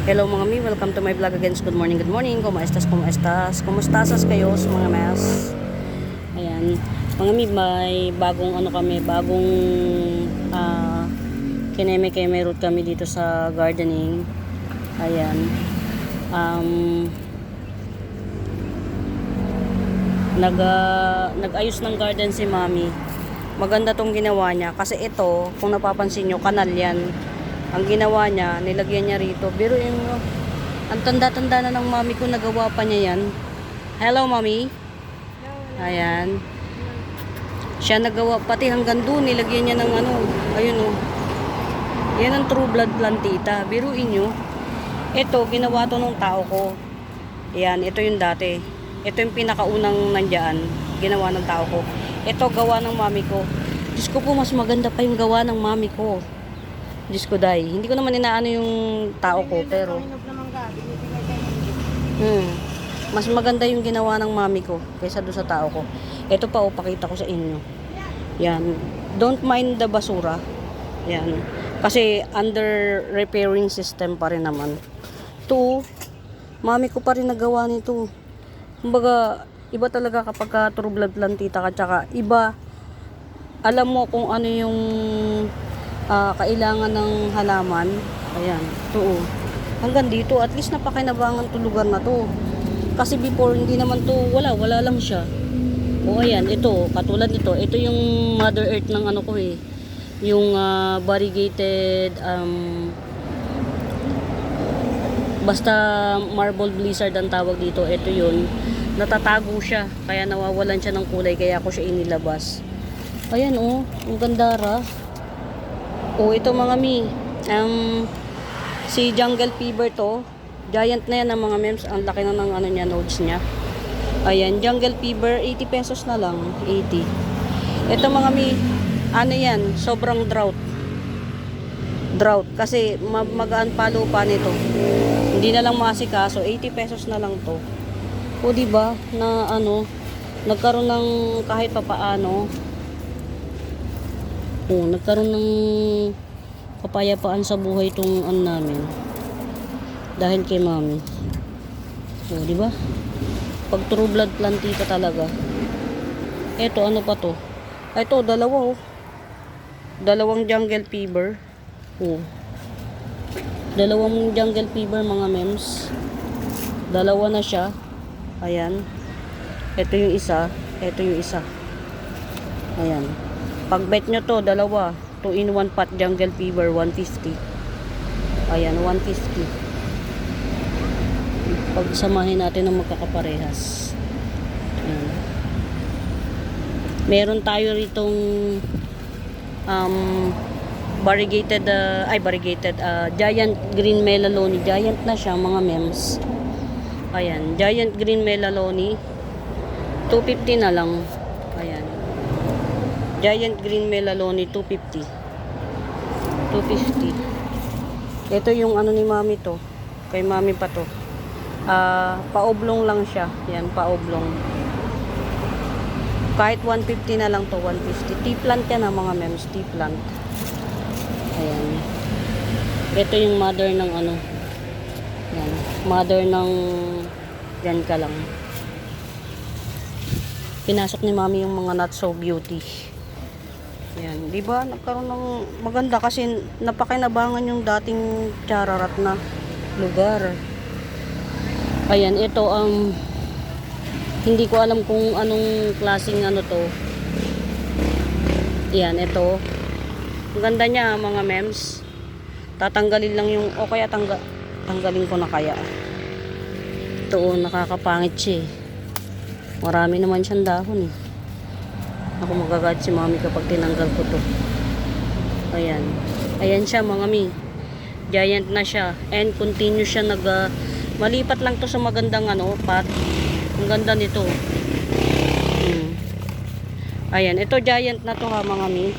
Hello mga mi, welcome to my vlog again. Good morning, good morning. Kumuestas, kumuestas? Kumustasas kayo sa mga mes? Ayan. Mga mi, may bagong ano kami, bagong kineme-keme route kami dito sa gardening. Ayan. Nag-ayos ng garden si mami. Maganda tong ginawa niya kasi ito, kung napapansin nyo, kanal yan. Ang ginawa niya, nilagyan niya rito. Pero yung, ang tanda-tanda na ng mami ko, nagawa pa niya yan. Hello, mami. Ayan. Siya nagawa, pati hanggang doon, nilagyan niya ng ano, ayun o. Yan ang true blood plantita. Biruin nyo. Ito, ginawa to ng tao ko. Ayan, ito yung dati. Ito yung pinakaunang nandyan. Ginawa ng tao ko. Ito, gawa ng mami ko. Diyos ko po, mas maganda pa yung gawa ng mami ko. Diyos ko, day. Hindi ko naman inaano yung tao ko, pero mas maganda yung ginawa ng mami ko kaysa doon sa tao ko. Ito pa, pakita ko sa inyo. Yan. Don't mind the basura. Yan. Kasi under repairing system pa rin naman. Ito, mami ko pa rin nagawa nito. Kumbaga, iba talaga kapag ka true blood plantita ka, tsaka iba, alam mo kung ano yung kailangan ng halaman. Ayan, ito. Hanggang dito, at least napakinabangan to lugar na to. Kasi before, hindi naman to, wala lang siya. O ayan, ito, katulad nito, ito yung Mother Earth ng ano ko eh. Yung variegated, basta marble blizzard ang tawag dito. Ito yun, natatago siya, kaya nawawalan siya ng kulay, kaya ako siya inilabas. Ayan oh, ang gandara. Oh, ito mga mi, si Jungle Fever to, giant na yan ng mga mems, ang laki na ng ano niya, nodes niya. Ayan, Jungle Fever, 80 pesos na lang, 80. Ito mga mi, ano yan, sobrang drought, kasi magaan pa lupa nito, hindi na lang masikaso, 80 pesos na lang to. O diba, na ano, nagkaroon ng kahit papaano, nagkaroon ng kapayapaan sa buhay itong ano namin dahil kay mami. Di ba? Pag true blood plantita talaga. Ito, ano pa to? Ito, dalawa oh. Dalawang Jungle Fever. Dalawang Jungle Fever mga mems. Dalawa na siya. Ayan. Ito yung isa. Ito yung isa. Ayan. Pag bet nyo to, dalawa. 2-in-1 pot Jungle Fever, 150. Ayan, 150. Pagsamahin natin ng magkakaparehas. Ayan. Meron tayo ritong variegated, giant green melaloni. Giant na siya mga mems. Ayan, giant green melaloni. 250 na lang. Ayan. Giant green melaloni, 250. 250. Ito yung ano ni mami to. Kay mami pa to. Paoblong lang siya. Yan, paoblong. Kahit 150 na lang to, 150. Tea plant yan mga mems, tea plant. Ayan. Ito yung mother ng ano. Yan. Mother ng yan ka lang. Pinasok ni mami yung mga not so beauty. Yan, di ba? Nagkaroon ng maganda kasi napakinabangan yung dating chararat na lugar. Ayan, ito hindi ko alam kung anong klaseng ano to. Yan, ito. Ang ganda niya mga mems. Tatanggalin lang yung, o kaya tanggalin ko na kaya. Ito, nakakapangit siya eh. Marami naman siyang dahon eh. Ako magagad si mami kapag tinanggal ko to. Ayan. Ayan siya mga mi. Giant na siya. And continue siya malipat lang to sa magandang ano, pot. Ang ganda nito. Ayan. Ito giant na to ha mga mi.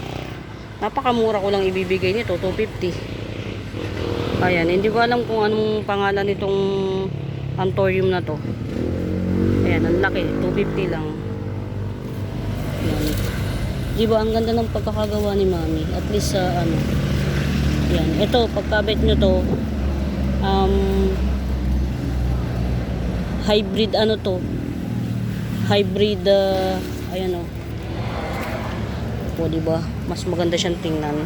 Napakamura ko lang ibibigay nito. 250. Ayan. Hindi ko alam kung anong pangalan nitong anthurium na to. Ayan. Ang laki. 250 lang. Yan. Diba ang ganda ng pagkakagawa ni mami, at least sa ano yan, ito pagkabit nyo to Hybrid ano to? Hybrid, ayan o. O, diba? Mas maganda siyang tingnan.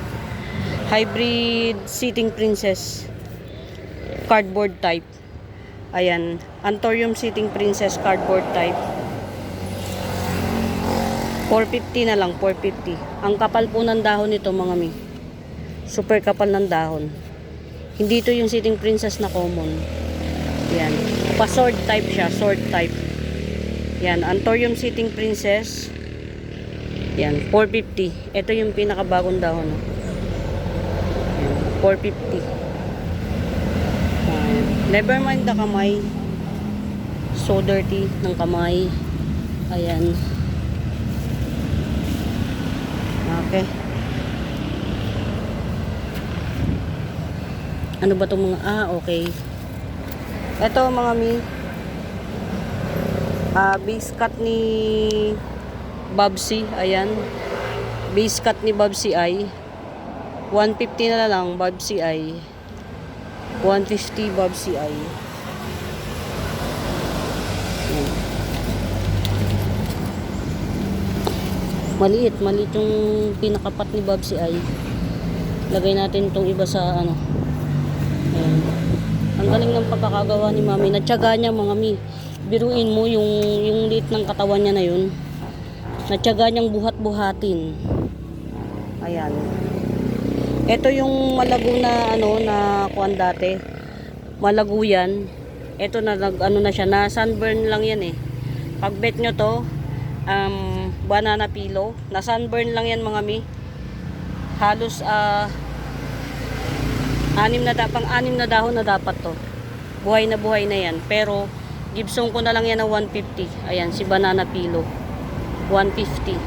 Hybrid Sitting Princess. Cardboard type. Ayan. Anthurium Sitting Princess cardboard type. 450 na lang, 450. Ang kapal po ng dahon nito, mga mi. Super kapal ng dahon. Hindi ito yung Sitting Princess na common. Yan. Pa-sword type siya, sword type. Yan, Anthurium Sitting Princess. Yan, 450. Ito yung pinakabagong dahon. Yan, 450. Never mind the kamay. So dirty ng kamay. Ayan. Okay. Ano ba itong mga... okay. Ito mga mi. Base cut ni Babsi. Ayan. Base cut ni Babsi ay 150 na lang. Babsi ay 150 Babsi ay. Maliit yung pinakapat ni Babsi ay. Lagay natin itong iba sa ano. Ayan. Ang galing ng pagkakagawa ni Mami. Natyaga niya mga mi. Biruin mo yung liit ng katawan niya na yun. Natyaga niyang buhat-buhatin. Ayan. Ito yung malago na ano na kuan dati. Malago yan. Ito na ano na siya, na sunburn lang yan eh. Pag bet nyo to, banana pillow, na sunburn lang yan mga mi. Halos anim na dahon na dapat to. Buhay na yan. Pero Gibson ko na lang yan ng 150. Ayan, si banana pillow. 150.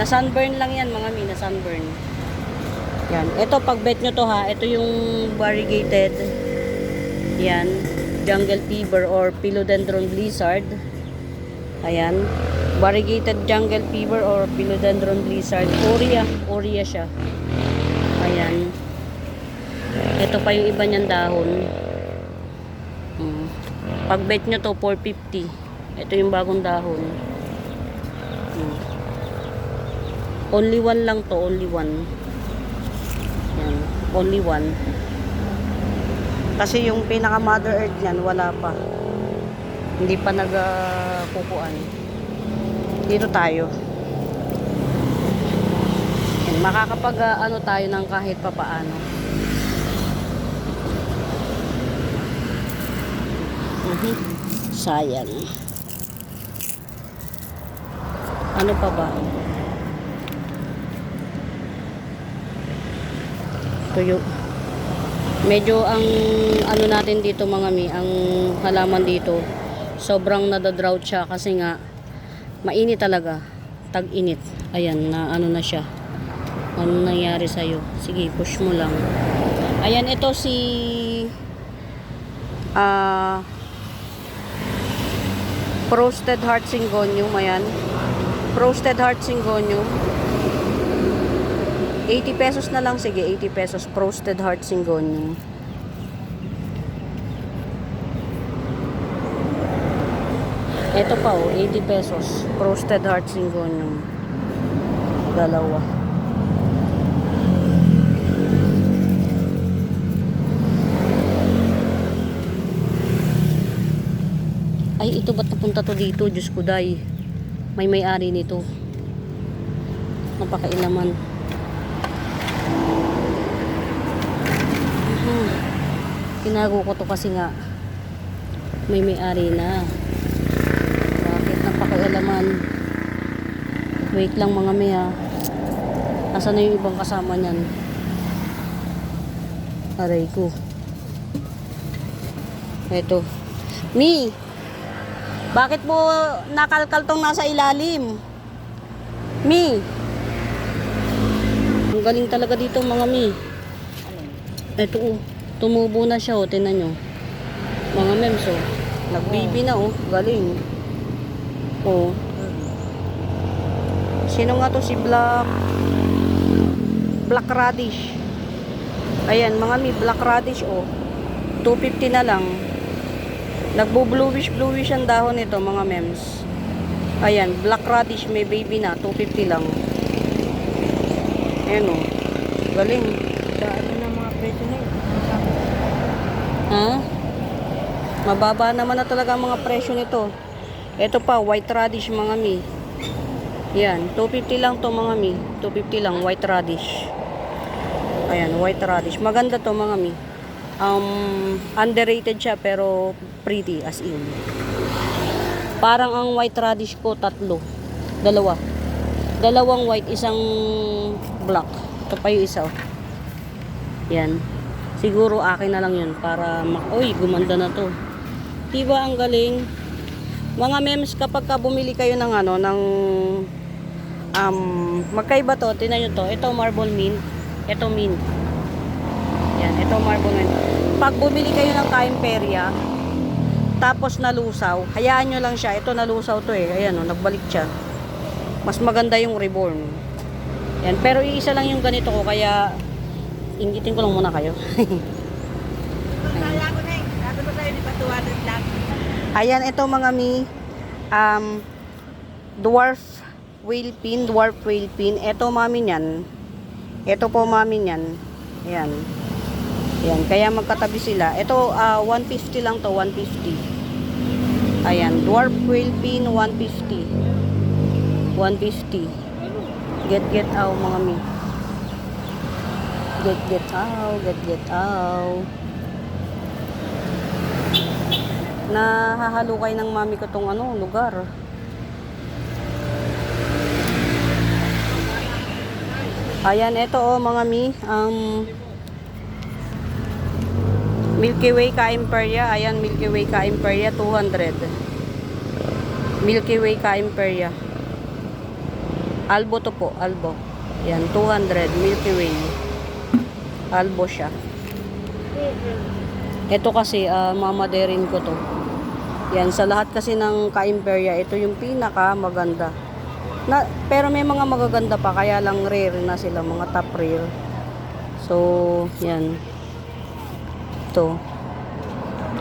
Na sunburn lang yan mga mi, na sunburn. Yan. Ito pag bet nyo to ha, ito yung variegated. Yan. Jungle fever or philodendron blizzard. Ayan. Variegated jungle fever or philodendron blizzard. Oria siya. Ayan. Ito pa yung iba niyang dahon. Pag bet nyo to 450. Ito yung bagong dahon. Only one lang to, only one. Yan, only one. Kasi yung pinaka Mother Earth niyan wala pa. Hindi pa nagkukuan. Dito tayo. Yan, makakapag ano tayo ng kahit papaano. Sayang. Ano pa ba? Tuyo. Medyo ang ano natin dito mga mi, ang halaman dito sobrang nadadrought siya kasi nga mainit talaga, tag-init. Ayan, na ano na siya. Ano nangyari sa'yo? Sige, push mo lang. Ayan, ito si Frosted Heart Syngonium. Ayan, Frosted Heart Syngonium. 80 pesos na lang, sige, 80 pesos Frosted Heart Syngonium. Ito pa oh, 80 pesos Frosted Heart Syngonium. Dalawa. Ay, ito ba't napunta to dito? Diyos ko day. May-ari nito. Napakailaman. Tinago ko to kasi nga may-ari na. Bakit napakailaman? Wait lang mga may ha. Nasaan na yung ibang kasama niyan? Aray ko. Eto. Mi! Bakit po nakalkal tong nasa ilalim? Mi! Ang galing talaga dito mga mi. Eto oh. Tumubo na siya oh. Tingnan nyo. Mga mems oh. Nagbibi na oh. Galing. Oh. Sino nga to? Si Black Radish. Ayan mga mi. Black Radish oh. 250 na lang. Nagbo-bluish ang dahon nito mga mems. Ayan, black radish may baby na, 250 lang. Ayan o. Galing. Sa ano na mga presyo na yun? Ha? Mababa naman na talaga ang mga presyo nito. Ito pa, white radish mga mi. Yan, 250 lang to mga mi. 250 lang, white radish. Ayan, white radish. Maganda to mga mi. Underrated siya pero pretty as in. Parang ang white radish ko, dalawa. Dalawang white, isang black. Ito pa yung isa. Yan. Siguro akin na lang yun para uy, gumanda na to. Diba ang galing? Mga memes, kapag ka bumili kayo ng ano, ng magkaiba to, tingnan nyo to. Ito marble mint, ito mint. Yan, ito marble mint. Pag bumili kayo ng Caimperia, tapos nalusaw, hayaan nyo lang siya. Ito nalusaw to eh. Ayan o, nagbalik siya. Mas maganda yung reborn. Yan, pero iisa lang yung ganito ko, kaya ingitin ko lang muna kayo. Ayan, ito mga mi, dwarf whale pin. Ito mami niyan. Ito po mami niyan. Ayan. Ayan, kaya magkatabi sila. Ito, 150 lang to, 150. Ayan, dwarf whale pin, 150. 150. Get out mga mi. Get out. Nahahalukay ng mami ko tong ano, lugar. Ayan, ito oh mga mi, Milky Way Caimperia. Ayan, Milky Way Caimperia, 200. Milky Way Caimperia. Albo to po, albo. Ayan, 200, Milky Way. Albo siya. Ito kasi, mamaderin ko to. Yan, sa lahat kasi ng Caimperia, ito yung pinaka maganda. Pero may mga magaganda pa, kaya lang rare na sila, mga top rare. So, yan. Ito.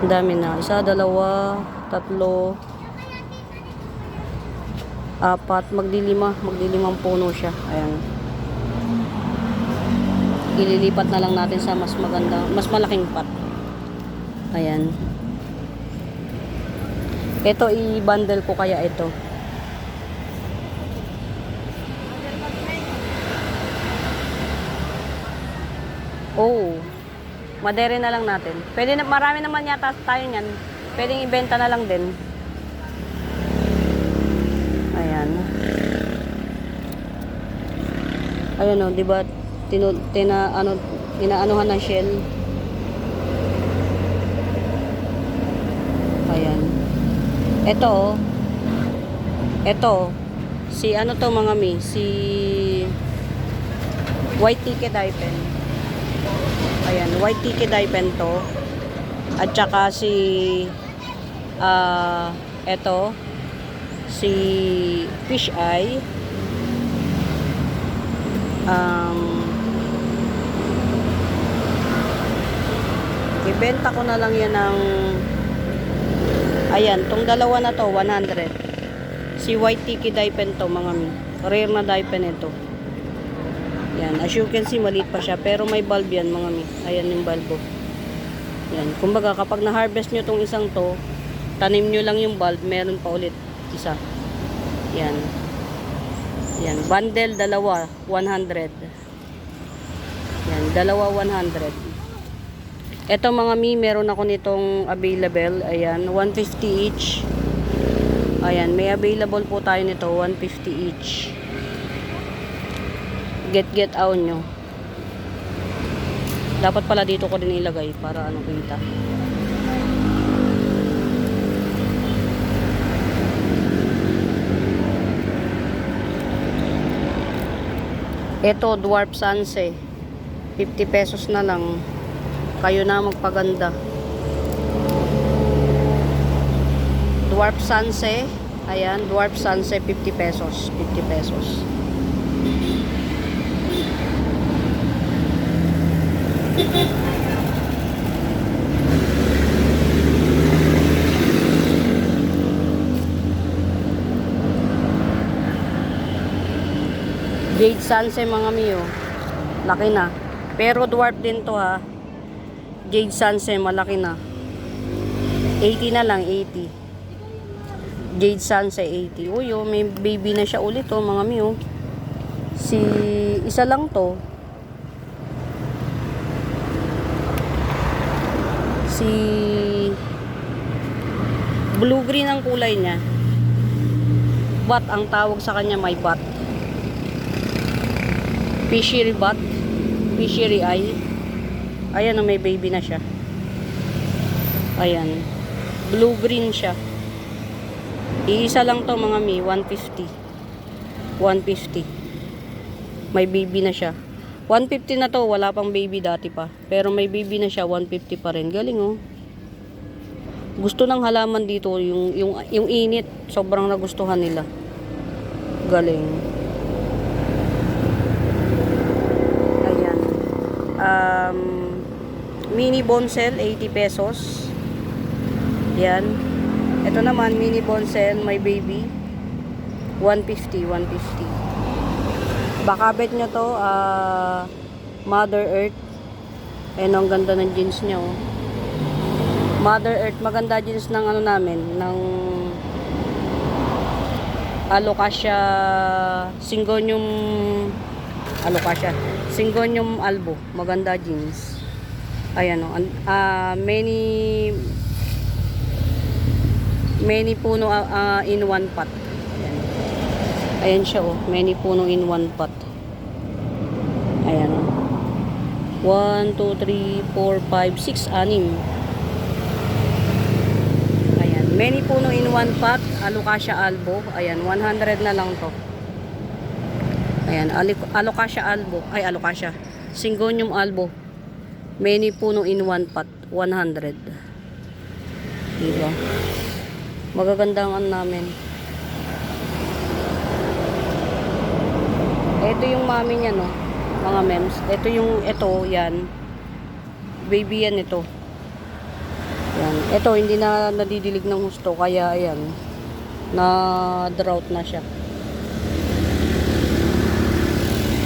Ang dami na. 1, 2, 3, 4, magdilimang puno siya. Ayan. Ililipat na lang natin sa mas maganda, mas malaking pot. Ayan. Ito, i-bundle ko kaya ito. Oh. Madere na lang natin. Pwede na, marami naman yata tayo niyan. Pwedeng ibenta na lang din. Ayan. Ayan o, di ba? Inaanuhan ng shell. Ayan. Ito, si ano to mga mi, si white ticket pen. Ayan, white ticket pen to. At saka si ito si fish eye. Ibenta ko na lang yan ng ayan, tong dalawa na to 100. Si white tiki dye pen to mga mi. Rare na dye pen ito. Yan, as you can see maliit pa siya pero may bulb yan mga mi. Ayan yung bulbo. Yan, kumbaga kapag na-harvest nyo tong isang to, tanim nyo lang yung bulb, meron pa ulit isa. Yan. Yan, bundle dalawa 100. Yan, dalawa 100. Ito mga mi, meron ako nitong available. Ayan, 150 each. Ayan, may available po tayo nito, 150 each. Get out nyo. Dapat pala dito ko din ilagay para ano kita. Ito, dwarf sanse. 50 pesos na lang. Kayo na magpaganda. Dwarf sanse. Ayan, dwarf sanse 50 pesos. 50 pesos. Jade Sunset mga miyo. Laki na. Pero dwarf din to ha. Jade Sunset malaki na. 80 na lang, 80. Jade Sunset 80. Uy, oh, may baby na siya ulit oh mga miyo. Si isa lang to. Si blue green ang kulay niya. Bat ang tawag sa kanya, may bat. Fishery bat. Fishery eye. Ayan oh, may baby na siya. Ayan. Blue green siya. Iisa lang to mga mi, 150. 150. May baby na siya. 150 na to, wala pang baby dati pa. Pero may baby na siya, 150 pa rin. Galing oh. Gusto ng halaman dito yung init, sobrang nagustuhan nila. Galing. Ayan. Mini bonsel 80 pesos. Yan. Ito naman mini bonsel, may baby. 150. Baka bet nyo to, Mother Earth. Ayan, ang ganda ng jeans niya oh. Mother Earth, maganda jeans ng ano namin, ng Alocasia Syngonium albo. Maganda jeans. Ayan oh, many puno in one pot. Ayan siya oh, many puno in one pot. Ayan oh. 1, 2, 3, 4, 5, 6, 6. Ayan, many puno in one pot, Alocasia albo. Ayan, 100 na lang to. Ayan, Alocasia albo. Ay, Alocasia Syngonium albo. Many puno in one pot, 100. Diba? Magaganda ang namin. Ito yung mami niya no, mga mems. Ito yan. Baby yan ito. Yan. Ito hindi na nadidilig ng husto kaya ayan. Na drought na siya.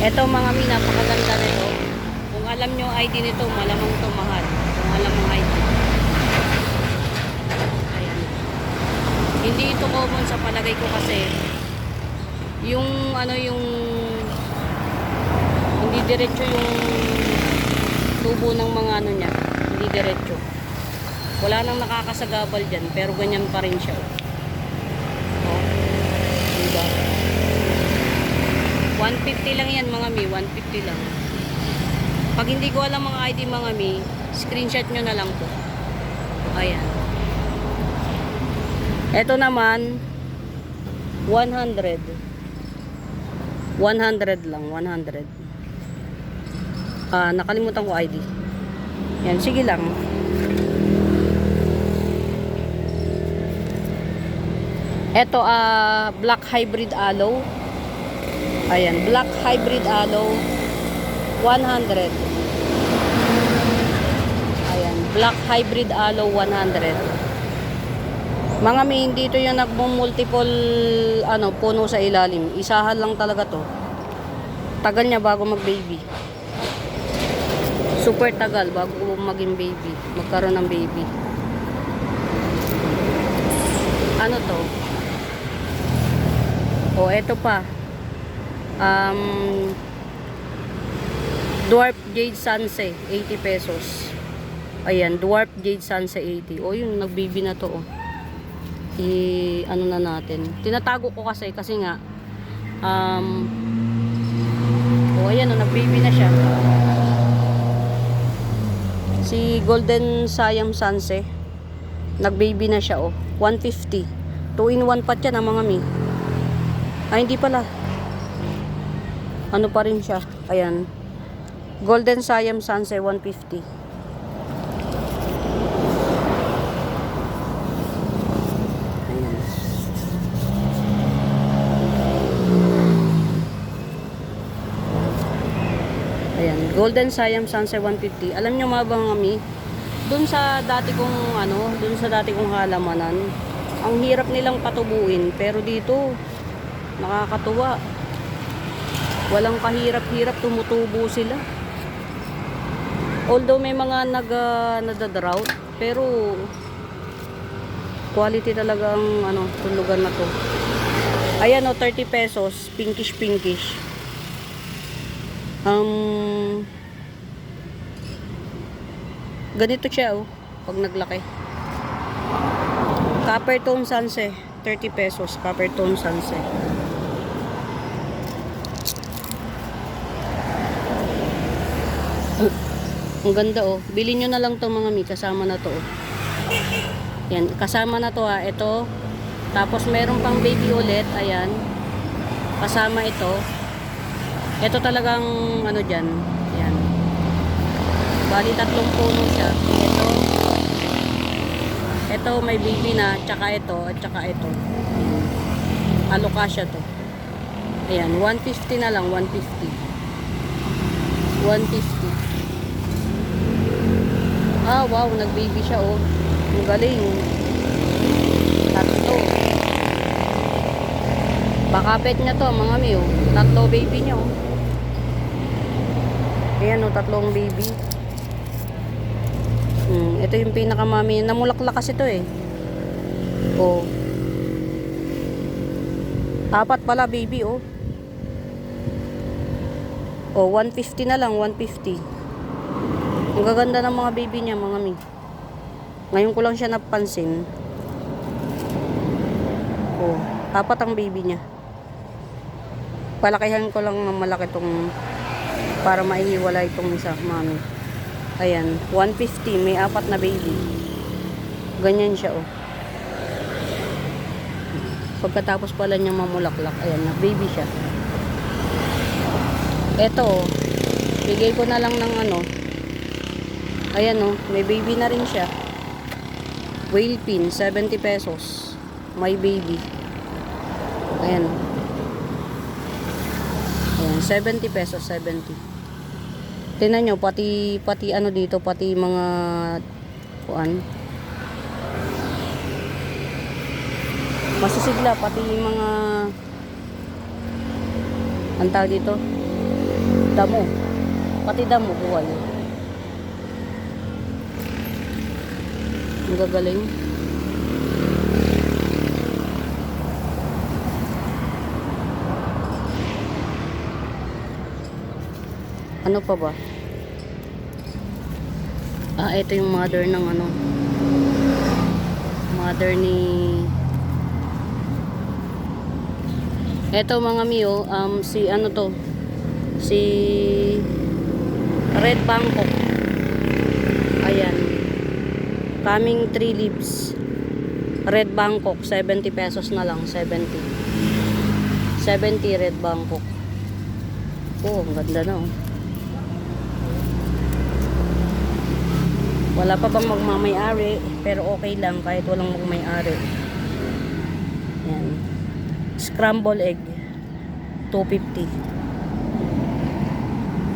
Ito mga mi, napakaganda nito. Kung alam nyo ID nito, malamang ito mahal. Kung alam mo ID. Ayan. Hindi ito common sa palagay ko kasi yung hindi diretso yung tubo ng mga ano niya, hindi diretso. Wala nang nakakasagabal dyan, pero ganyan pa rin siya. Oh. Diba? 150 lang yan mga mi, 150 lang. Pag hindi ko alam mga ID mga mi, screenshot nyo na lang po. Ayan. Ito naman 100 lang, 100. Nakalimutan ko ID. Yan, sige lang. Ito, black hybrid aloe. Ayan, black hybrid aloe, 100. Ayan, black hybrid aloe, 100. Mga may hindi ito yung nagmo-multiple puno sa ilalim. Isahan lang talaga to. Tagal niya bago mag-baby. Super tagal bago maging baby. Magkaroon ng baby. Ano to? Oh, eto pa. Dwarf Jade Sunset, 80 pesos. Ayan, Dwarf Jade Sunset 80. Oh, yung nag-baby na to, oh. Ano na natin. Tinatago ko kasi nga oh, ayan, oh, nag-baby na siya. Si Golden Siam Sunset, nag-baby na siya, oh. 150. 2 in 1 pot yan, mga mi. Ay, hindi pala. Ano pa rin siya. Ayan. Golden Siam Sunset, 150. Ayan, Golden Siam Sunset 150. Alam nyo mga mi, dun sa dati kong halamanan, ang hirap nilang patubuin, pero dito nakakatuwa. Walang kahirap-hirap, tumutubo sila. Although may mga nada-drought, pero quality talaga ang ano, tulugan na to. Ayan o, 30 pesos, pinkish. Ganito siya oh, pag naglaki. Copper tone sunset, 30 pesos, copper tone sunset. Ang ganda oh. Bilhin nyo na lang to mga mi. Kasama na to oh. Yan. Kasama na to ha. Ito. Tapos meron pang baby ulit. Ayan. Kasama ito. Ito talagang ano dyan. Ayan. Bali 3 puno siya. Ito. Ito may baby na. Tsaka ito. At tsaka ito. Alokasya to. Ayan. 150 na lang. 150. 150. Ah, wow, nag-baby siya, oh. Ang galing. Tatlo. Baka pet niya to, mga mi, oh. Tatlo baby niya, oh. Ayan, oh, 3 baby. Ito yung pinakamami. Namulaklak kasi to, eh. Oh. 4 pala, baby, oh. Oh, 150 na lang, 150. Ang gaganda ng mga baby niya, mga mi. Ngayon ko lang siya napansin. Oh, 4 ang baby niya. Palakihan ko lang ng malaki tong para maihiwala itong isa, mami. Ayan, 150, may 4 na baby. Ganyan siya, oh. Pagkatapos pala niya mamulaklak, ayan, na baby siya. Eto, oh. Bigay ko na lang ng ano. Ayan oh, may baby na rin siya. Whale pin, 70 pesos. My baby. Ayan. Ayan, 70 pesos, 70. Tingnan nyo, pati ano dito, pati mga kuan. Masisigla, pati mga ang tawag dito, damo. Pati damo, buhay. Ang gagaling. Ano pa ba? Ah, ito yung mother ng ano. Mother ni eto mga miyo, si ano to? Si Red Bangkok. Ayan. Coming 3 leaves. Red Bangkok, 70 pesos na lang, 70. 70 Red Bangkok. Oh, ang ganda na oh. Wala pa bang magmamay-ari, pero okay lang kahit walang magmay-ari. Yan. Scramble egg, 250.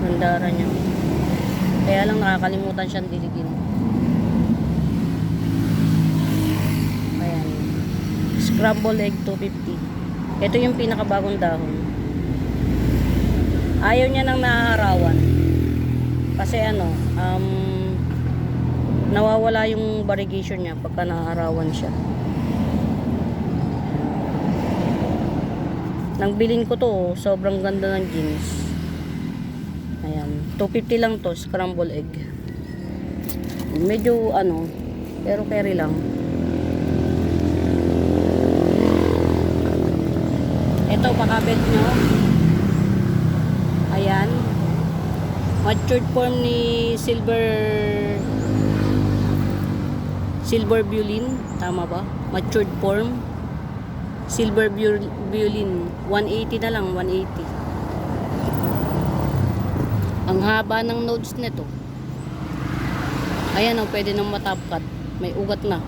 Gandara niya. Kaya lang nakakalimutan siyang diligin. Scramble egg, 250. Ito yung pinakabagong dahon. Ayaw niya nang naarawan. Kasi ano, nawawala yung variegation niya pagka naarawan siya. Nang bilin ko to, sobrang ganda ng jeans. Ayan, 250 lang to, scramble egg. Medyo ano, pero carry lang. Ito, pakabit nyo. Ayan. Matured form ni Silver Violin. Tama ba? Matured form. Silver Violin. 180 na lang, 180. Ang haba ng nodes nito. Ayan o, pwede nang matapkat. May ugat na.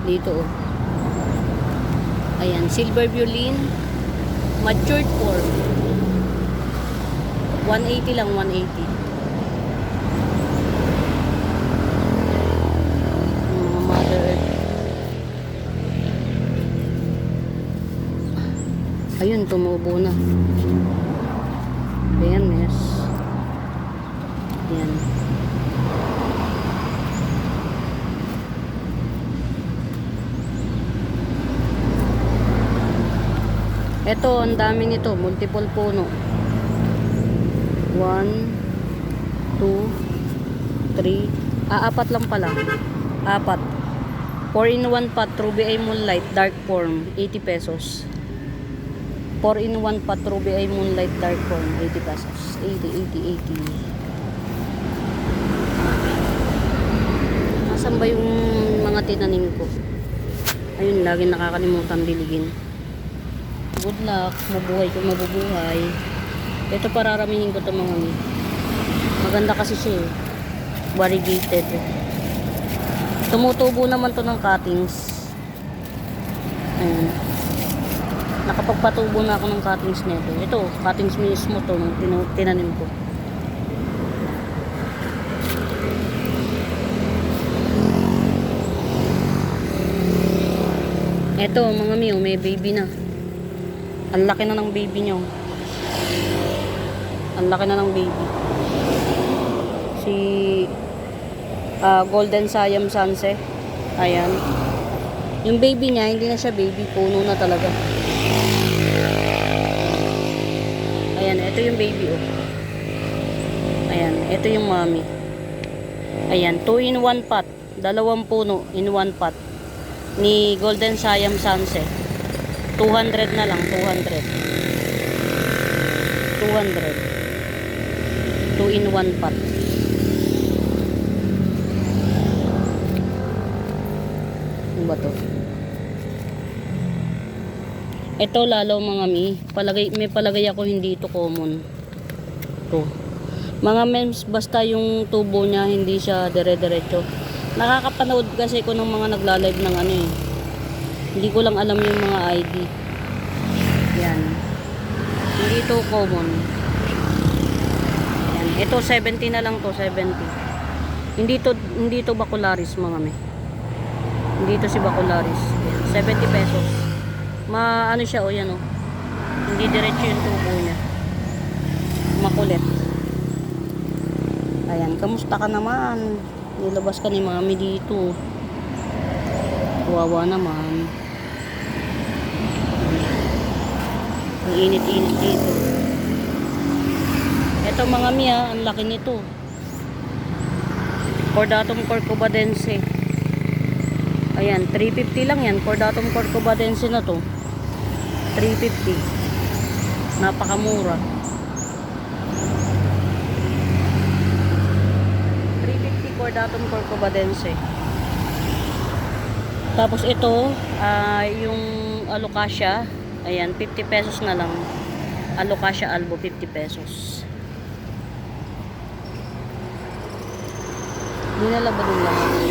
Dito o. Ayan, Silver Violin. Matured form. 180 lang, 180. Mga mother earth. Ayun, tumubo na. Ayan, yes. Ayan. Ito, ang dami nito. Multiple puno. 1, 2, 3. Apat lang pala. Apat. 4-in-1 pot, Ruby Eye Moonlight, dark form, 80 pesos. 4-in-1 pot, Ruby Eye Moonlight, dark form, 80 pesos. 80, 80, 80. Nasaan ba yung mga tinanim ko? Ayun, lagi nakakalimutan diligin. Good luck, mabuhay kung mabubuhay. Ito pararamihin ko ito mga mi. Maganda kasi siya eh. Variegated. Tumutubo naman to ng cuttings. Ayan. Nakapagpatubo na ako ng cuttings nito. Ito, cuttings mismo to nung tinanim ko. Ito, mga miyo, may baby na. Ang laki na ng baby nyo. Ang laki na ng baby. Si Golden Siam Sanse. Ayan. Yung baby niya, hindi na siya baby. Puno na talaga. Ayan, ito yung baby oh. Ayan, ito yung mommy. Ayan, 2-in-1 pot. Dalawang puno in 1 pot. Ni Golden Siam Sanse. 200 na lang, 200. 2-in-1 pot. Ano ba to? Ito lalo mga mi, may palagay ako hindi ito common. To. Mga mems, basta yung tubo niya hindi siya dire-diretso. Nakakapanood kasi ko ng mga nagla-live ng ano eh. Hindi ko lang alam yung mga ID. Yan. Hindi ito common. Yan. Ito 70 na lang to, 70. Hindi to Bacularis mga me. Hindi to si Bacularis. Yan. 70 pesos. Ano siya o yan o. Hindi diretso yung tubo niya. Makulit. Ayan, kamusta ka naman? Nilabas ka ni mami dito. Wawa naman. Ang init-init dito. Ito mga miya, ang laki nito. Cordatum corcovadense. Ayan, 350 lang yan. Cordatum corcovadense na to. 350. Napakamura. 350 Cordatum corcovadense. Tapos ito, yung alocasia, ayan, 50 pesos na lang. Alocasia albo, 50 pesos. Dinala ba din lahat?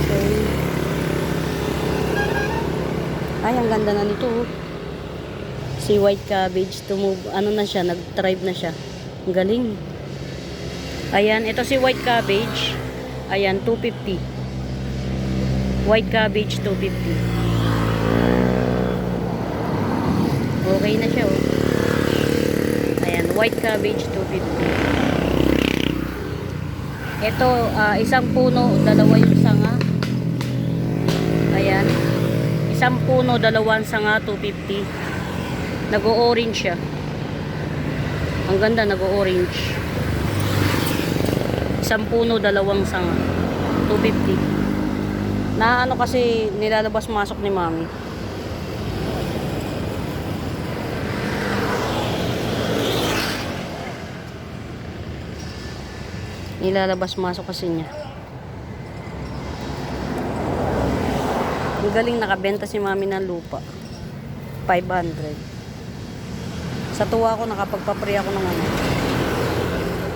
Okay. Ay, ang ganda na nito. Si white cabbage ano na siya, nag-thrive na siya. Ang galing. Ayan, ito si white cabbage. Ayan, 250. White cabbage 250. Okay na siya oh. Ayan, white cabbage 250. Ito, isang puno, dalawa yung sanga. Ayan. Isang puno, dalawang sanga, 250. Nag-o-orange siya. Ang ganda, nag-o-orange. Isang puno, dalawang sanga. 250. Na ano kasi nilalabas-masok ni mami. Nilalabas-masok kasi niya. Ang galing, nakabenta si mami ng lupa. 500. Sa tuwa ko, nakapagpa-pray ako ng ano,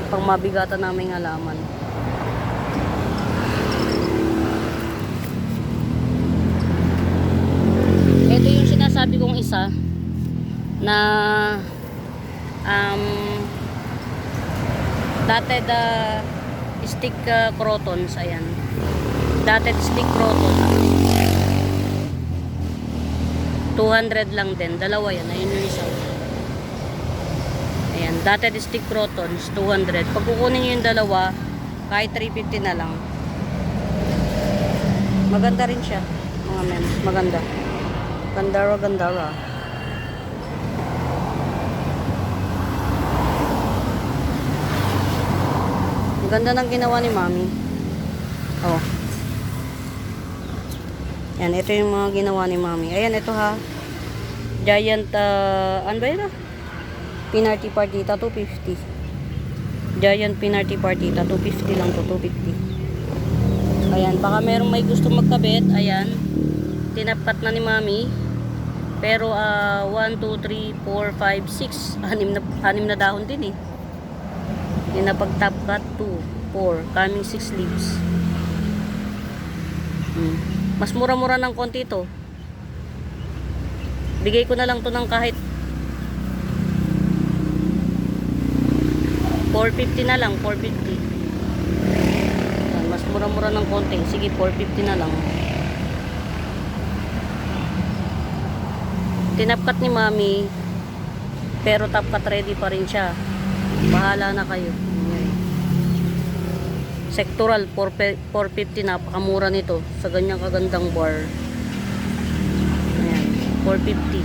pang mabigatan naming halaman. Ito yung sinasabi kong isa na dati stick crotons, ayan. Dotted stick croton. 200 lang din. Dalawa yan. Ayun yung isa. Ayan. Dotted stick crotons, 200. Pag kukunin nyo yung dalawa, kahit 350 na lang. Maganda rin siya. Mga men. Maganda. Gandara, gandara. Ganda ng ginawa ni Mami. Oh. Yan, ito yung mga ginawa ni Mami. Ayan, ito ha. Giant, ano ba yun? Pinarty partita, 250. Giant pinarty partita, 250 lang to, 250. Ayan, baka merong may gusto magkabit. Ayan. Tinapat na ni Mami. Pero, 1, 2, 3, 4, 5, 6. Anim na dahon din eh. Yung napag-top cut, 2, 4, coming 6 leaves. Mas mura-mura ng konti to. Bigay ko na lang to ng kahit 450 na lang, 450. Yan, mas mura-mura ng konti. Sige, 450 na lang. Tinapkat ni Mami, pero top cut ready pa rin siya. Bahala na kayo. Sectoral 450, napakamura nito sa ganyang kagandang bar. Ayan, 450.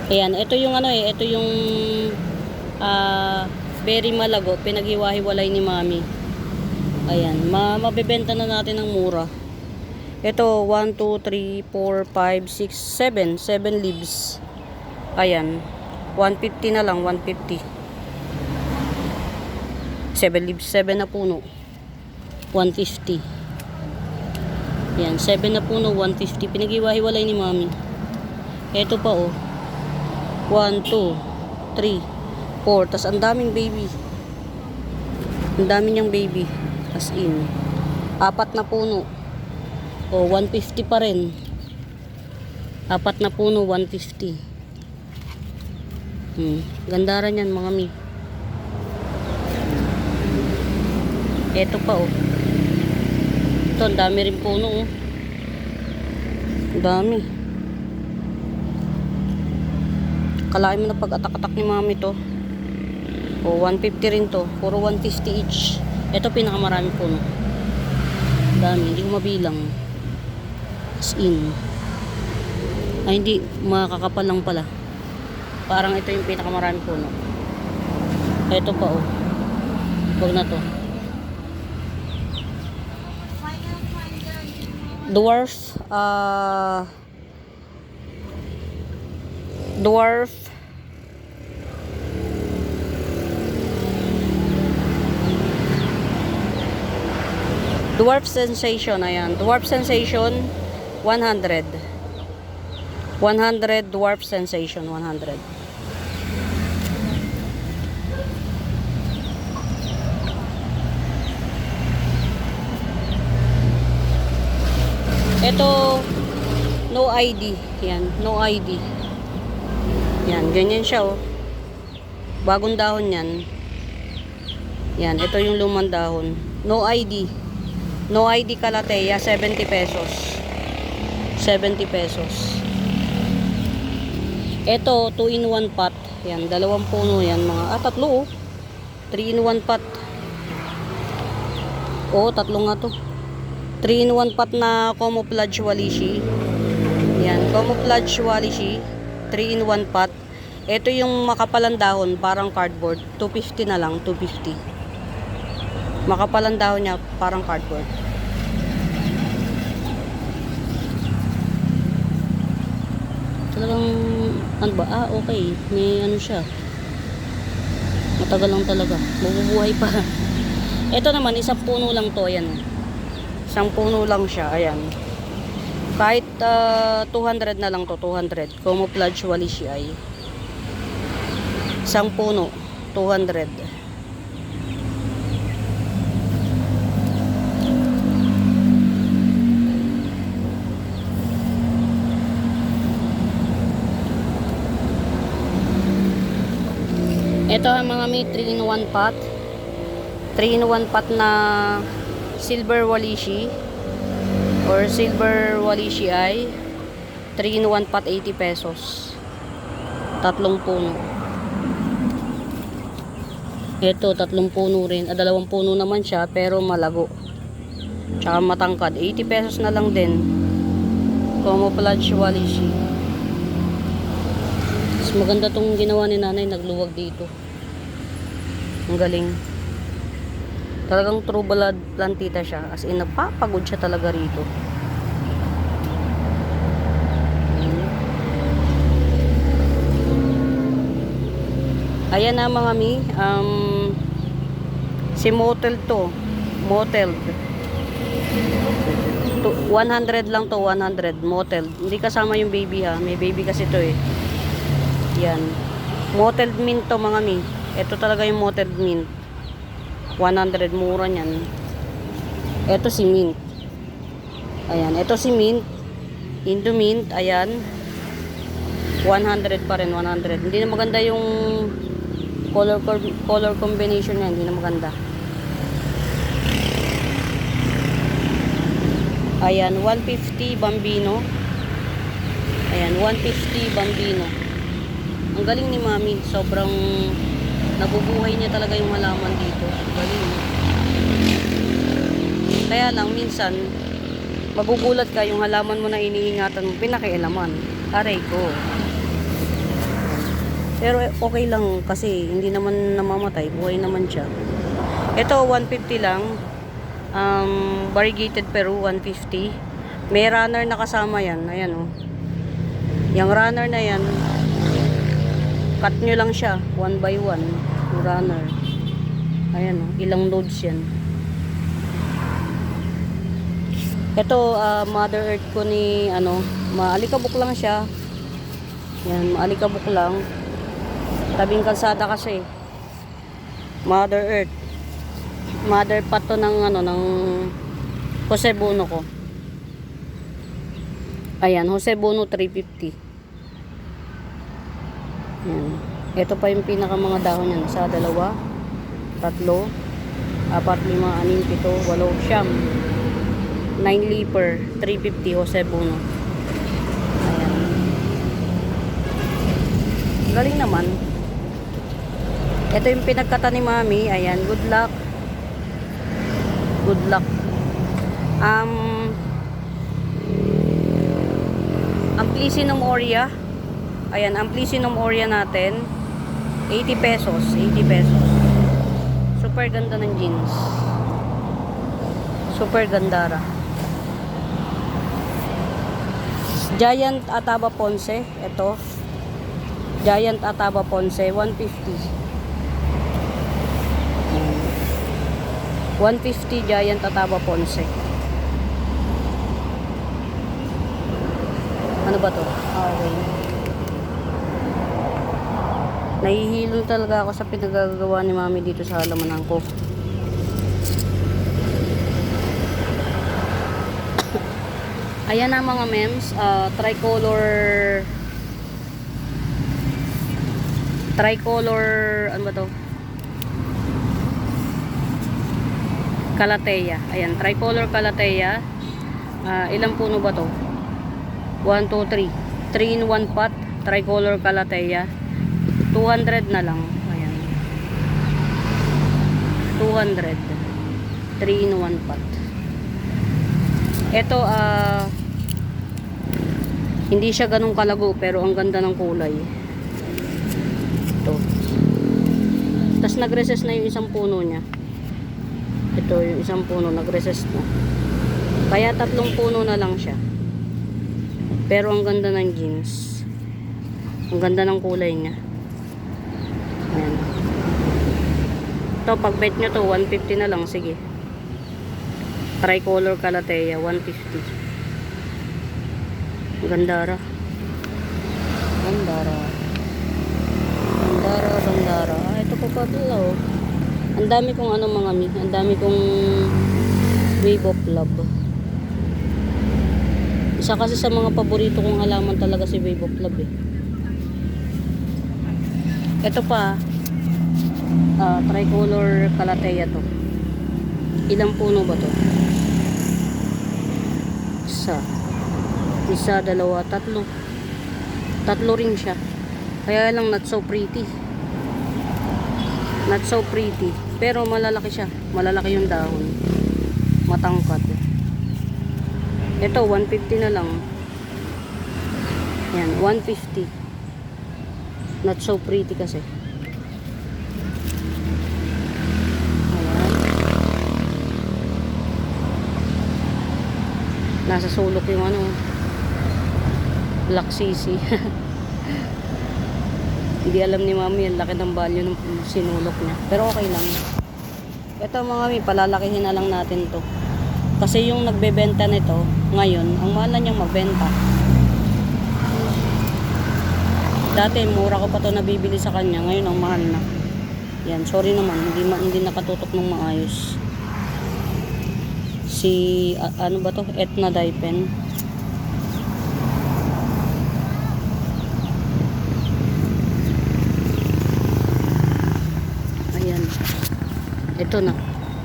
Ayan, ito yung ano eh, ito yung berry malago, pinaghiwa-hiwalay ni Mami. Ayan, mabebenta na natin ng mura. Ito, 1, 2, 3, 4, 5, 6, 7. 7 leaves. Ayan. 150 na lang, 150. 7 leaves, 7 na puno. 150. Ayan, 7 na puno, 150. Pinag-iwa-hiwalay ni Mami. Ito pa oh. 1, 2, 3, 4. Tas ang daming baby. Ang dami niyang baby. As in. 4 na puno. O, 150 pa rin. 4 na puno, 150. Gandaran yan, mga mi. Ito pa, oh. Ito, ang dami rin puno, oh. Ang dami. Kalahin mo na pag-atak-atak ni Mami to. O, 150 rin to. Puro 150 each. Ito, pinakamarami puno. Ang dami, hindi ko mabilang. As in. Ay, hindi. Makakapal lang pala. Parang ito yung pinakamarami puno. Ito pa, oh. Huwag na to. Dwarf. Dwarf. Dwarf Sensation. Ayan. Dwarf Sensation. 100. 100 Dwarf Sensation. 100. Ito, no ID. Yan, no ID. Yan, ganyan siya, oh. Bagong dahon yan. Yan, ito yung lumang dahon. No ID. No ID Calathea, 70 pesos. 70 pesos. Ito, 2-in-1 pot. Yan, dalawang puno yan. Tatlo, oh. 3-in-1 pot. Oh, tatlo nga to. 3-in-1 pot na camouflage walishi. Yan, camouflage walishi. 3-in-1 pot. Ito yung makapalang dahon, parang cardboard. 250 na lang, 250. Makapalang dahon niya, parang cardboard. Talagang, ano ba? Okay. May ano siya. Matagal lang talaga. Mabubuhay pa. Ito naman, isang puno lang to. Ayan. Isang puno lang siya. Ayan. Kahit 200 na lang to. 200. Camouflage walishi ay. Isang puno. 200. Ito ang mga may 3-in-1 pot. 3-in-1 pot na silver walishi or silver walishi ay 3-in-1 pot 80 pesos. Tatlong puno. Ito, tatlong puno rin. Dalawang puno naman siya, pero malago. Tsaka matangkad. 80 pesos na lang din. Camouflage walishi. Mas maganda tong ginawa ni nanay. Nagluwag dito. Ang galing. Talagang true blood plantita siya. As in, napapagod siya talaga rito. Ayan na mga mi, si Motel to, Motel. 100 lang to, 100, Motel. Hindi kasama yung baby ha, may baby kasi to eh. Yan. Motel mint to mga mi. Ito talaga yung Motel mint. 100, mura niyan. Ito si mint. Ayan, ito si mint. Indo mint, ayan. 100 pa rin, 100. Hindi na maganda yung color combination niya, hindi na maganda. Ayan, 150 bambino. Ayan, 150 bambino. Ang galing ni mami, sobrang nabubuhay niya talaga yung halaman dito. Galing. Kaya lang minsan magugulat ka yung halaman mo na iniingatan mo, pinakialaman. Aray ko. Pero okay lang kasi hindi naman namamatay, buhay naman siya. Ito 150 lang. Variegated Peru 150. May runner na kasama yan. Ayan oh. Yung runner na yan, cut nyo lang siya 1 by 1 yung runner. Ayan oh, ilang loads yan. Ito Mother Earth ko ni maalikabok lang siya. Yan, maalikabok lang. Tabing kalsada kasi. Mother Earth. Mother pot to ng ng Jose Bono ko. Ayan, Jose Bono 350. Yan. Ito pa yung pinaka mga dahon niya. Sa 2, 3, 4, 5, 6, 7, 8, 9 leaper 350 Jose Bono. Ayan. Galing naman. Ito yung pinagkata ni mami. Ayan, good luck. Good luck. Amplicynum aurea. Ayan, Amplicynum aurea natin. 80 pesos. 80 pesos. Super ganda ng jeans. Super gandara. Giant Ataba Ponce. Ito. Giant Ataba Ponce. 150. 150 Giant Ataba Ponce. Ano ba to? Okay. Nahihilo talaga ako sa pinagagawa ni mami dito sa halamanan ko. Ayan na mga mems, tricolor, ano ba to? Calathea. Ayan, tricolor Calathea. Ilang puno ba to? 1, 2, 3. 3-in-1 pot, tricolor Calathea. 200 na lang. Ayan. 200. 3-in-1 pot. Ito, hindi siya ganun kalago, pero ang ganda ng kulay. Ito. Tapos nag-recess na yung isang puno niya. Ito yung isang puno, nag-recess na. Kaya 3 puno na lang siya. Pero ang ganda ng jeans. Ang ganda ng kulay niya. Ayan. Ito, pag bet nyo to, 150 na lang. Sige. Tricolor Calathea, 150. Gandara. Gandara. Gandara, gandara. Ito pa pala oh. Ang dami kong mga mi. Ang dami kong Wave of Love. Isa kasi sa mga paborito kong halaman talaga si Wave of Love eh. Ito pa. Tricolor Calathea to. Ilang puno ba to? Isa, dalawa, tatlo. Tatlo rin siya. Kaya lang not so pretty. Not so pretty. Pero malalaki siya. Malalaki yung dahon. Matangkad. Ito, 150 na lang. Yan, 150. Not so pretty kasi. Ayan. Nasa sulok yung ano, Black CC. Hindi alam ni mami ang laki ng value ng sinulok niya. Pero okay lang. Ito mga mami, palalakihin na lang natin to. Kasi yung nagbebenta nito ngayon, ang mahal na niyang magbenta. Dati mura ko pa to nabibili sa kanya, ngayon ang mahal na. Yan, sorry naman, hindi nakatutok ng maayos. Ano ba to? Etna dye pen. Ayan. Ito na.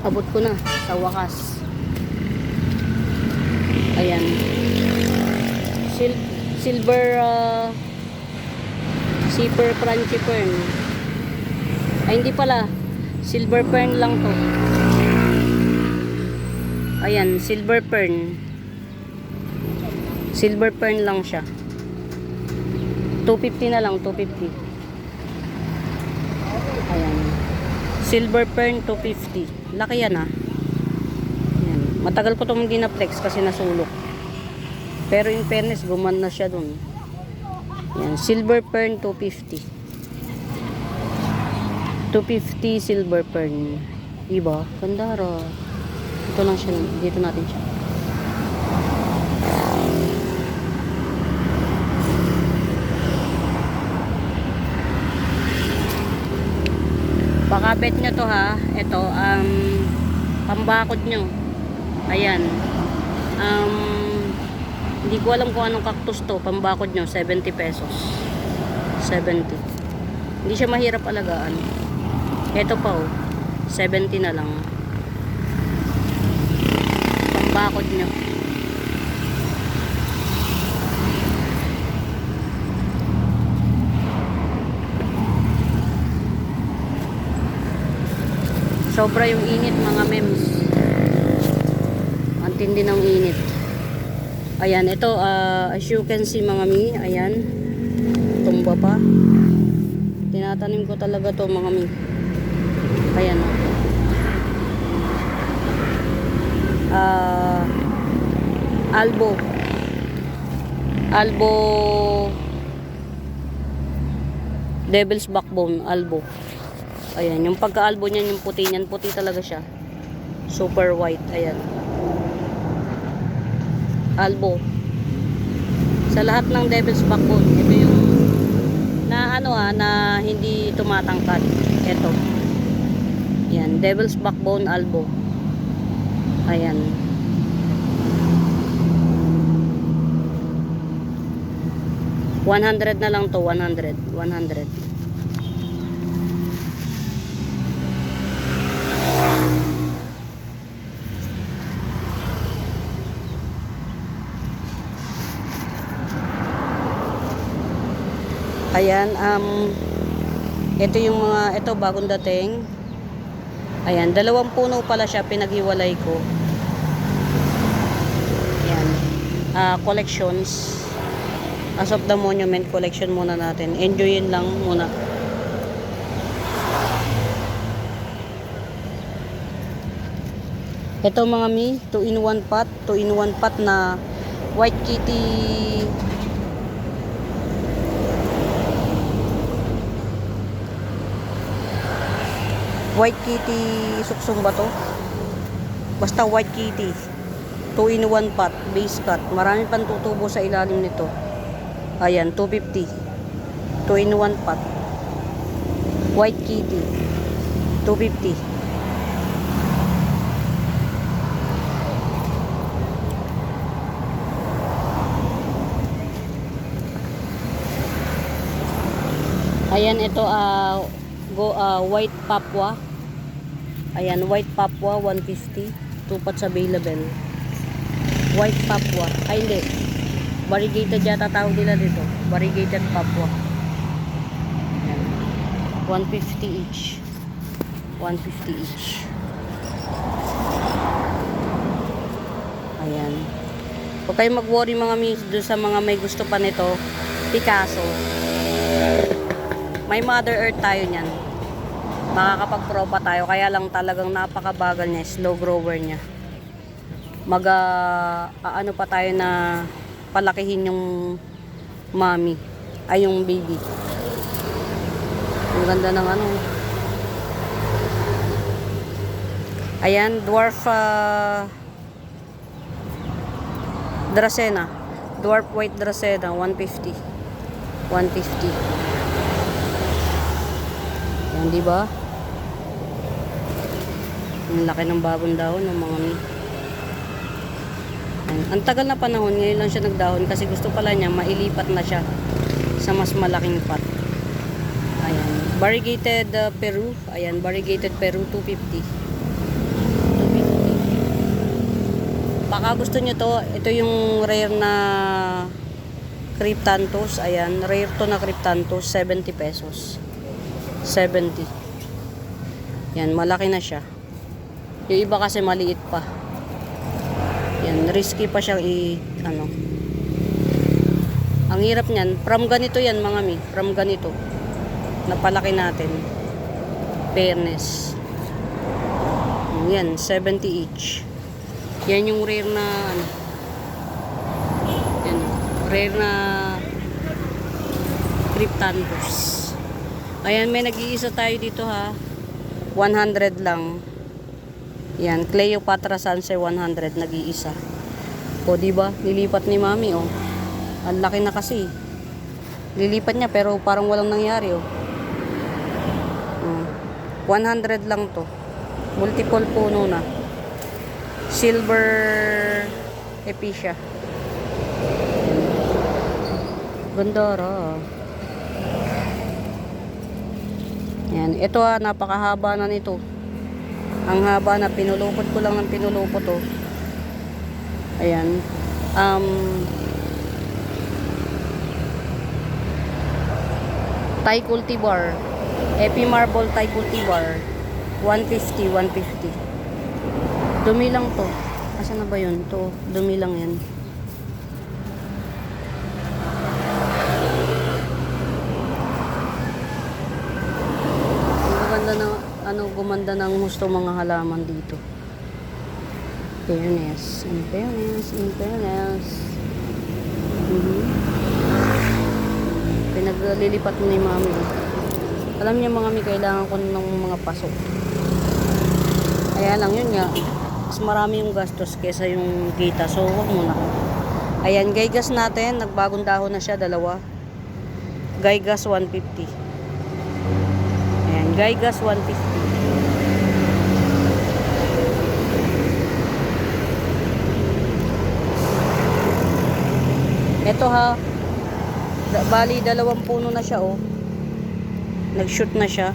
Abot ko na sa wakas. Ayan. Silver zipper crunchy fern. Ay, hindi pala. Silver fern lang to. Ayan, silver fern. Silver fern lang siya. 250 na lang, 250. Ayan. Silver fern 250. Laki yan ah. Ayan. Matagal ko itong hindi na-flex kasi nasulok. Pero in fairness, gumana siya dun. Ayan. Silver fern 250. 250 silver fern. Diba? Kandara. Ito lang siya. Dito natin siya. Baka bet nyo to ha. Ito, pambakod nyo. Ayan. Hindi ko alam kung anong cactus to. Pambakod nyo, 70 pesos. 70. Hindi siya mahirap alagaan. Ito pa oh. 70 na lang. Pambakod nyo. Sobra yung init mga mems. Ang tindi ng init. Ayan, ito as you can see mga mi, ayan. Tumba pa. Tinatanim ko talaga to mga mi. Ayan o. Albo Devil's Backbone, albo. Ayan, yung pagka-albo niyan, yung puti niyan, puti talaga siya. Super white, ayan. Albo. Sa lahat ng Devil's Backbone, ito yung na na hindi tumatangkad. Ito. Ayan, Devil's Backbone, albo. Ayan. $100 na lang to, 100. Ayan, ito yung mga, ito bagong dating. Ayan, 2 puno pala siya, pinaghiwalay ko. Ayan, collections. As of the monument, collection muna natin. Enjoyin lang muna. Ito mga mi, 2-in-1 pot. 2-in-1 pot na white kitty. White kitty suksong ba to? Basta white kitty. 2-in-1 pot, base cut. Marami pang tutubo sa ilalim nito. Ayan, 250. 2-in-1 pot. White kitty. 250. Ayan, ito white papua. Ayan, white papua 150. 2 pots available. White papua. Ay hindi. Variegated yata tawag nila dito. Variegated papua. Ayan. 150 each. 150 each. Ayan. Huwag kayong mag-worry mga miss doon sa mga may gusto pa nito. Picasso. May Mother Earth tayo niyan. Makakapag-propa tayo. Kaya lang talagang napakabagal niya. Slow grower niya. Ano pa tayo na palakihin yung mommy. Ay yung baby. Ang ganda ng ano. Ayan. Dwarf Dracena. Dwarf white Dracena. 150. 150. Ayan, diba? Ang laki ng bagong dahon ng mga mi. Ayan. Ang tagal na panahon, ngayon lang siya nagdahon kasi gusto pala niya mailipat na siya sa mas malaking pot. Ayan. Variegated Peru. Ayan, variegated Peru 250. Baka gusto nyo to, ito yung rare na Cryptanthus. Ayan, rare to na Cryptanthus, 70 pesos. 70. Yan, malaki na siya. Yung iba kasi maliit pa. Yan, risky pa siyang ano. Ang hirap niyan, from ganito yan mga mi, from ganito. Napalaki natin. Fairness. Yan, 70 each. Yan yung rare na ano. Yan, rare na Cryptanthus. Ayan, may nag-iisa tayo dito ha. 100 lang. Yan, Cleopatra Sanse 100 nag-iisa. O di ba? Nilipat ni Mami oh. Ang laki na kasi. Lilipat niya pero parang walang nangyari oh. 100 lang to. Multiple puno na. Silver Epicia. Gandara. Yan. Ito napakahaba na nito. Ang haba na, pinulupot ko lang ng pinulupot oh. Ayan. Thai cultivar. Epi marble Thai cultivar. 150, 150. Dumi lang to. Asan na ba yun? To, dumi lang yan. Gumanda ng husto mga halaman dito. Fairness. In fairness. In fairness. Pinaglilipat ni Mami. Alam niya mga mi, kailangan ko ng mga pasok. Kaya lang yun nga. Mas marami yung gastos kesa yung kita. So, huwag muna. Ayan, gaygas natin. Nagbagong dahon na siya, dalawa. Gaygas 150. Ayan, gaygas 150. Ito ha. Bali, 2 puno na siya oh. Nag-shoot na siya.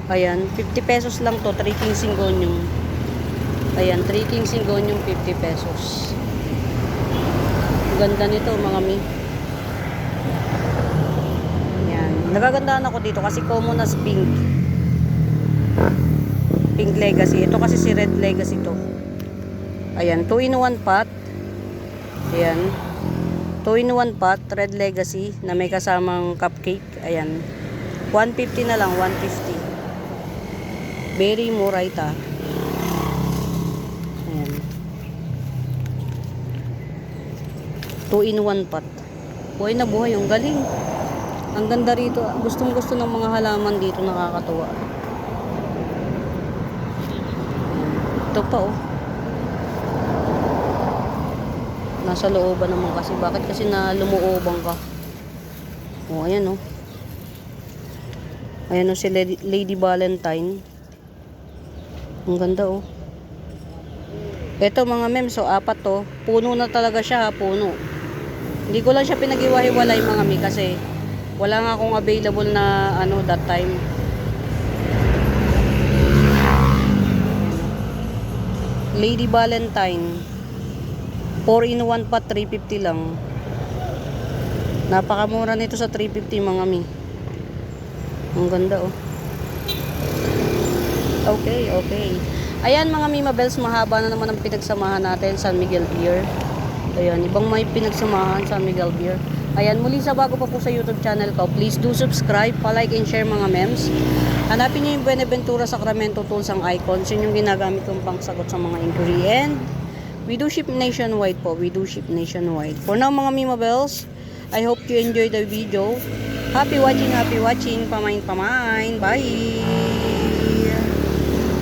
Ayan, 50 pesos lang to. 3 king syngonium. Ayan, 3 king syngonium 50 pesos. Ganda nito mga mi. Ayan, nagagandaan ako dito kasi common as pink. Pink legacy. Ito kasi si red legacy to. Ayan, 2-in-1 pot. Ayan. 2-in-1 pot, red legacy na may kasamang cupcake. Ayan. 150 na lang, 150. Berry Moraita. Ayan. 2-in-1 pot. Buhay na buhay yung galing. Ang ganda rito. Gustong gusto ng mga halaman dito, nakakatuwa. Ayan. Ito pa oh. Nasa looban naman kasi. Bakit kasi na lumuobang ka? O, ayan o. Ayan o si Lady Valentine. Ang ganda o. Ito mga mem, so 4 to. Puno na talaga siya ha, puno. Hindi ko lang siya pinag-iwahiwalay mga mi kasi wala nga akong available na ano that time. Lady Valentine. 4-in-1 pa, 350 lang. Napakamura nito sa 350 mga mi. Ang ganda oh. Okay, okay. Ayan mga Mima Bells, mahaba na naman ang pinagsamahan natin San Miguel Beer. Ayan, ibang may pinagsamahan San Miguel Beer. Ayan, muli sa bago pa po sa YouTube channel ko, please do subscribe, pa-like and share mga mems. Hanapin nyo yung Buenaventura Sacramento Tools ang icons. Yun yung ginagamit kong pangsagot sa mga inquiry. And we do ship nationwide po. We do ship nationwide. For now mga Mima Bells, I hope you enjoy the video. Happy watching, happy watching. Pamain, pamain. Bye!